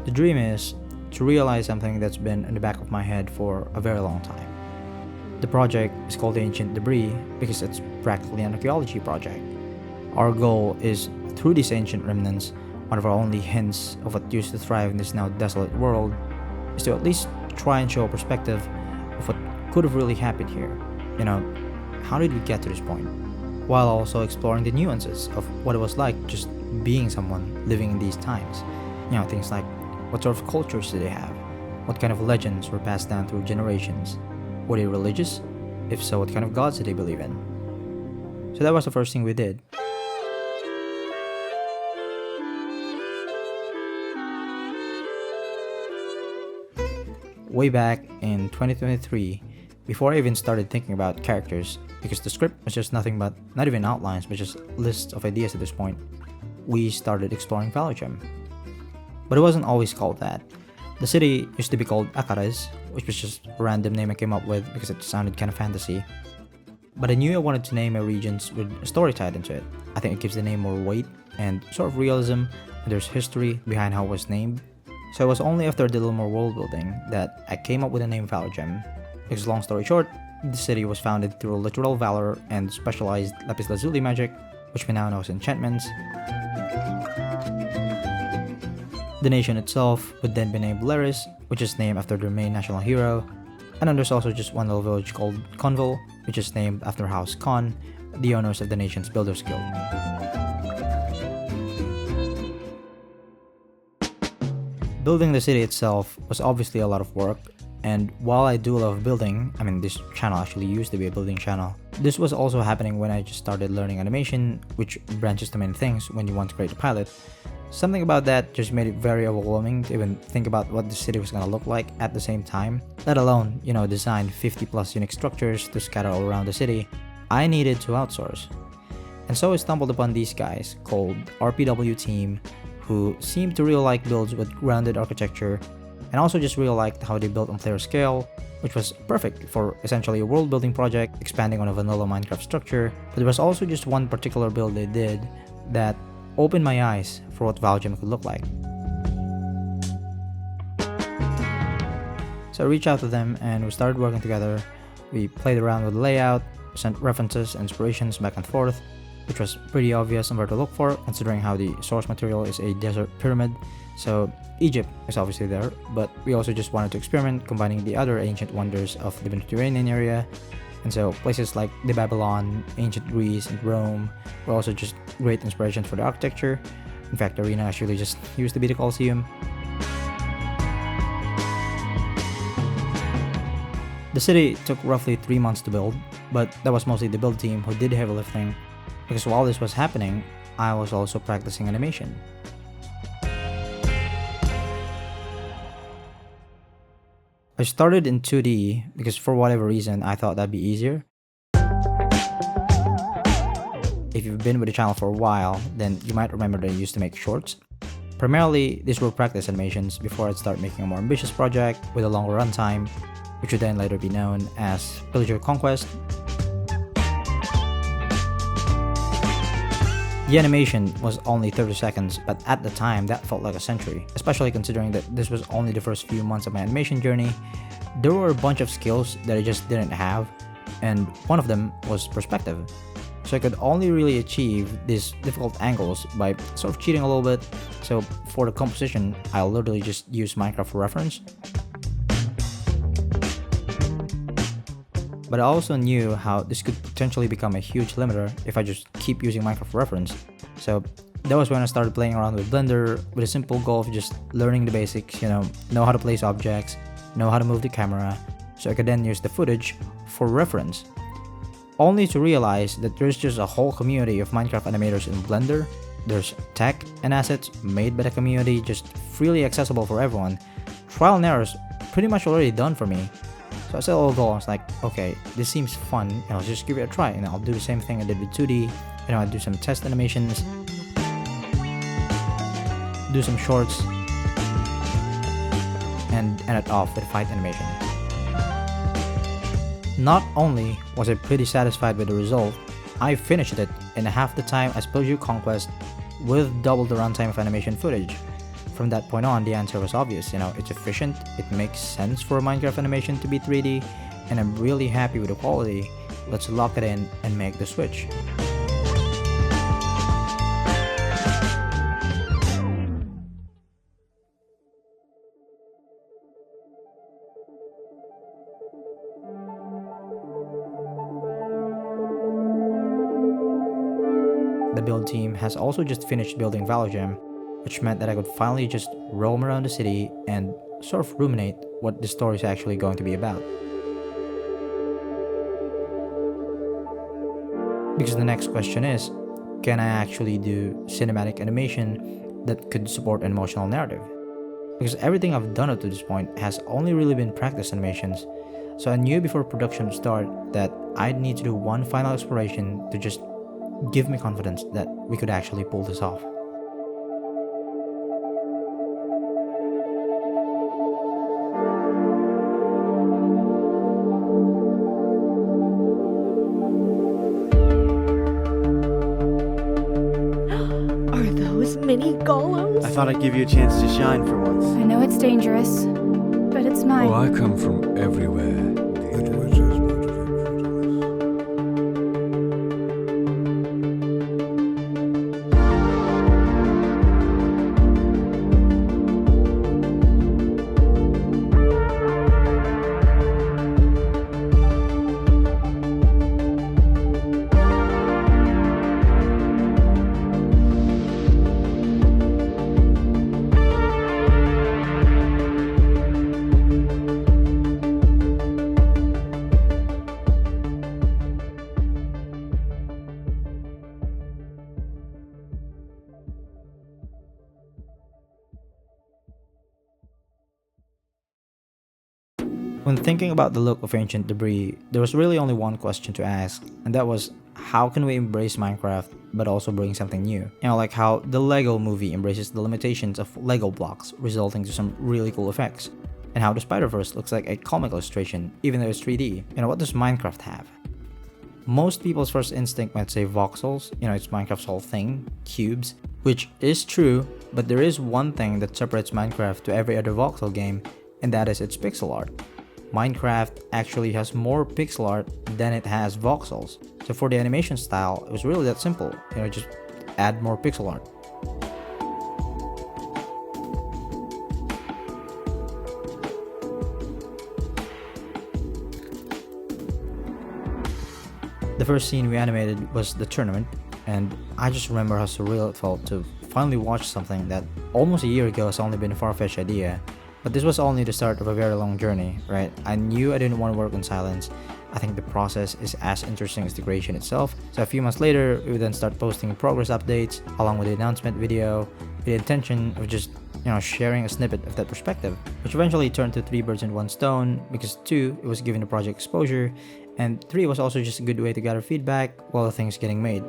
The dream is to realize something that's been in the back of my head for a very long time. The project is called the Ancient Debris because it's practically an archaeology project. Our goal is, through these ancient remnants, one of our only hints of what used to thrive in this now desolate world, is to at least try and show a perspective of what could have really happened here. You know, how did we get to this point? While also exploring the nuances of what it was like just being someone living in these times. You know, things like what sort of cultures did they have? What kind of legends were passed down through generations? Were they religious? If so, what kind of gods did they believe in? So that was the first thing we did. Way back in 2023, before I even started thinking about characters, because the script was just nothing but, not even outlines, but just lists of ideas at this point, we started exploring Valorgem. But it wasn't always called that. The city used to be called Akaraz, which was just a random name I came up with because it sounded kind of fantasy. But I knew I wanted to name my regions with a story tied into it. I think it gives the name more weight and sort of realism, and there's history behind how it was named. So it was only after I did a little more world building that I came up with the name Valorgem. Because long story short, the city was founded through literal valor and specialized lapis lazuli magic, which we now know as enchantments. The nation itself would then be named Laris, which is named after their main national hero. And then there's also just one little village called Conville, which is named after House Con, the owners of the nation's Builders Guild. Building the city itself was obviously a lot of work, and while I do love building, this channel actually used to be a building channel, this was also happening when I just started learning animation, which branches to many things when you want to create a pilot. Something about that just made it very overwhelming to even think about what the city was gonna look like at the same time, let alone, design 50 plus unique structures to scatter all around the city. I needed to outsource. And so I stumbled upon these guys called RPW Team, who seemed to really like builds with grounded architecture, and also just really liked how they built on player scale, which was perfect for essentially a world building project expanding on a vanilla Minecraft structure. But there was also just one particular build they did that opened my eyes for what Valorgem could look like. So I reached out to them and we started working together. We played around with the layout, sent references and inspirations back and forth, which was pretty obvious on where to look for considering how the source material is a desert pyramid. So Egypt is obviously there, but we also just wanted to experiment combining the other ancient wonders of the Mediterranean area. And so places like the Babylon, ancient Greece, and Rome were also just great inspirations for the architecture. In fact, the arena actually just used to be the Colosseum. The city took roughly 3 months to build, but that was mostly the build team who did heavy lifting, because while this was happening, I was also practicing animation. I started in 2D because for whatever reason I thought that'd be easier. If you've been with the channel for a while, then you might remember that I used to make shorts. Primarily, these were practice animations before I'd start making a more ambitious project with a longer runtime, which would then later be known as Pillager Conquest. The animation was only 30 seconds, but at the time that felt like a century, especially considering that this was only the first few months of my animation journey. There were a bunch of skills that I just didn't have, and one of them was perspective. So I could only really achieve these difficult angles by sort of cheating a little bit. So for the composition, I'll literally just use Minecraft for reference. But I also knew how this could potentially become a huge limiter if I just keep using Minecraft for reference. So that was when I started playing around with Blender with a simple goal of just learning the basics, know how to place objects, know how to move the camera, so I could then use the footage for reference. Only to realize that there's just a whole community of Minecraft animators in Blender. There's tech and assets made by the community just freely accessible for everyone. Trial and errors pretty much already done for me. So I set a little goal. I was like, okay, this seems fun, and I'll just give it a try. And I'll do the same thing I did with 2D. I'll do some test animations, do some shorts, and end it off with a fight animation. Not only was I pretty satisfied with the result, I finished it in half the time as Pillager Conquest with double the runtime of animation footage. from that point on, the answer was obvious. It's efficient, it makes sense for Minecraft animation to be 3D, and I'm really happy with the quality. Let's lock it in and make the switch. The build team has also just finished building Valorgem, which meant that I could finally just roam around the city and sort of ruminate what the story is actually going to be about. Because the next question is, can I actually do cinematic animation that could support an emotional narrative? Because everything I've done up to this point has only really been practice animations, so I knew before production would start that I'd need to do one final exploration to just give me confidence that we could actually pull this off. Are those mini golems? I thought I'd give you a chance to shine for once. I know it's dangerous, but it's mine. Oh, I come from everywhere. When thinking about the look of ancient debris, there was really only one question to ask, and that was, how can we embrace Minecraft but also bring something new? Like how the Lego movie embraces the limitations of Lego blocks, resulting to some really cool effects, and how the Spider-Verse looks like a comic illustration, even though it's 3D. What does Minecraft have? Most people's first instinct might say voxels, it's Minecraft's whole thing, cubes, which is true, but there is one thing that separates Minecraft to every other voxel game, and that is its pixel art. Minecraft actually has more pixel art than it has voxels. So for the animation style, it was really that simple. Just add more pixel art. The first scene we animated was the tournament, and I just remember how surreal it felt to finally watch something that almost a year ago has only been a far-fetched idea. But this was only the start of a very long journey, right? I knew I didn't want to work in silence. I think the process is as interesting as the creation itself. So a few months later, we would then start posting progress updates along with the announcement video with the intention of just, sharing a snippet of that perspective, which eventually turned to 3 birds in 1 stone because 2, it was giving the project exposure, and 3 was also just a good way to gather feedback while the thing's getting made.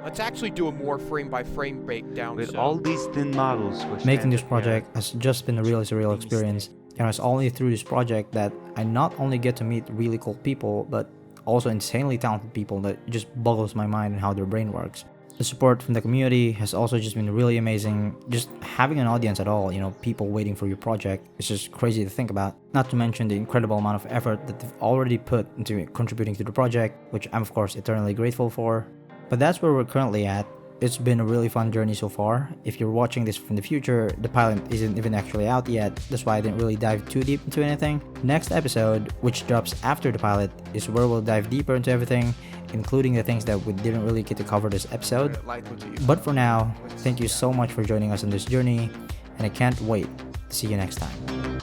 Let's actually do a more frame-by-frame breakdown. With all these thin models, Making this project has just been a really surreal experience. It's only through this project that I not only get to meet really cool people, but also insanely talented people that just boggles my mind and how their brain works. The support from the community has also just been really amazing. Just having an audience at all, people waiting for your project, it's just crazy to think about. Not to mention the incredible amount of effort that they've already put into contributing to the project, which I'm of course eternally grateful for. But that's where we're currently at. It's been a really fun journey so far. If you're watching this from the future, the pilot isn't even actually out yet. That's why I didn't really dive too deep into anything. Next episode, which drops after the pilot, is where we'll dive deeper into everything, including the things that we didn't really get to cover this episode. But for now, thank you so much for joining us on this journey, and I can't wait to see you next time.